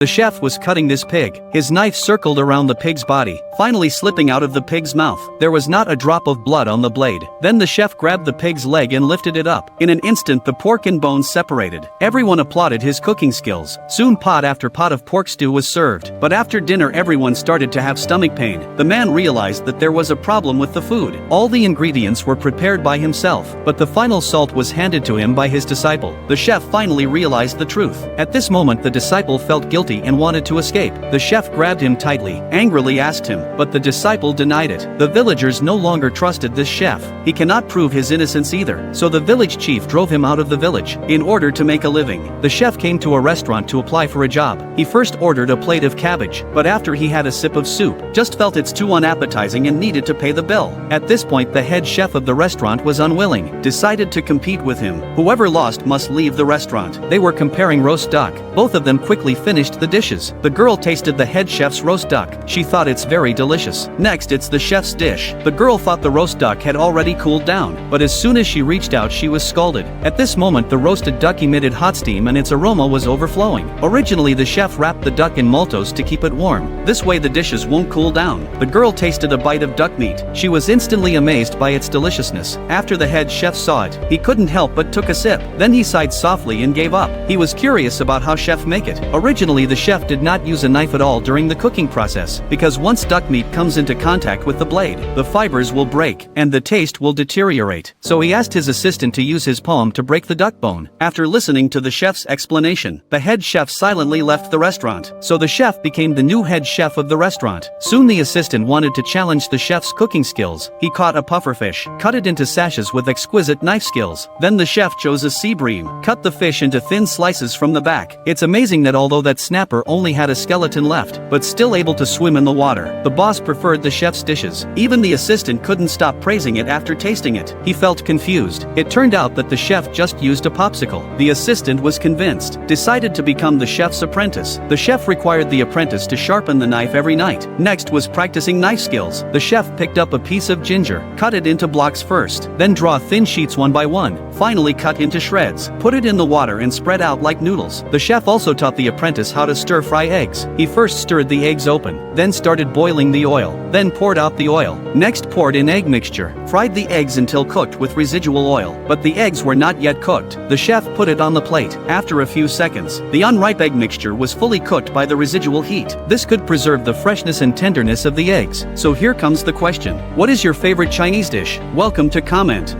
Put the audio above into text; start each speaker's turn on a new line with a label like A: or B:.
A: The chef was cutting this pig. His knife circled around the pig's body, finally slipping out of the pig's mouth. There was not a drop of blood on the blade. Then the chef grabbed the pig's leg and lifted it up. In an instant the pork and bones separated. Everyone applauded his cooking skills. Soon pot after pot of pork stew was served. But after dinner everyone started to have stomach pain. The man realized that there was a problem with the food. All the ingredients were prepared by himself, but the final salt was handed to him by his disciple. The chef finally realized the truth. At this moment the disciple felt guilty and wanted to escape. The chef grabbed him tightly, angrily asked him, but the disciple denied it. The villagers no longer trusted this chef. He cannot prove his innocence either, so the village chief drove him out of the village. In order to make a living, the chef came to a restaurant to apply for a job. He first ordered a plate of cabbage, but after he had a sip of soup, just felt it's too unappetizing and needed to pay the bill. At this point the head chef of the restaurant was unwilling, decided to compete with him. Whoever lost must leave the restaurant. They were comparing roast duck. Both of them quickly finished the dishes. The girl tasted the head chef's roast duck. She thought it's very delicious. Next it's the chef's dish. The girl thought the roast duck had already cooled down, but as soon as she reached out she was scalded. At this moment the roasted duck emitted hot steam and its aroma was overflowing. Originally the chef wrapped the duck in maltose to keep it warm. This way the dishes won't cool down. The girl tasted a bite of duck meat. She was instantly amazed by its deliciousness. After the head chef saw it, he couldn't help but took a sip. Then he sighed softly and gave up. He was curious about how chef make it. Originally the chef did not use a knife at all during the cooking process, because once duck meat comes into contact with the blade, the fibers will break, and the taste will deteriorate. So he asked his assistant to use his palm to break the duck bone. After listening to the chef's explanation, the head chef silently left the restaurant. So the chef became the new head chef of the restaurant. Soon the assistant wanted to challenge the chef's cooking skills. He caught a pufferfish, cut it into sashes with exquisite knife skills. Then the chef chose a sea bream, cut the fish into thin slices from the back. It's amazing that although that snapper only had a skeleton left, but still able to swim in the water, the boss preferred the chef's dishes. Even the assistant couldn't stop praising it after tasting it. He felt confused. It turned out that the chef just used a popsicle. The assistant was convinced, decided to become the chef's apprentice. The chef required the apprentice to sharpen the knife every night. Next was practicing knife skills. The chef picked up a piece of ginger, cut it into blocks first, then draw thin sheets one by one, finally cut into shreds, put it in the water and spread out like noodles. The chef also taught the apprentice how to stir-fry eggs. He first stirred the eggs open, then started boiling the oil, then poured out the oil. Next poured in egg mixture, fried the eggs until cooked with residual oil, but the eggs were not yet cooked. The chef put it on the plate. After a few seconds, the unripe egg mixture was fully cooked by the residual heat. This could preserve the freshness and tenderness of the eggs. So here comes the question. What is your favorite Chinese dish? Welcome to comment.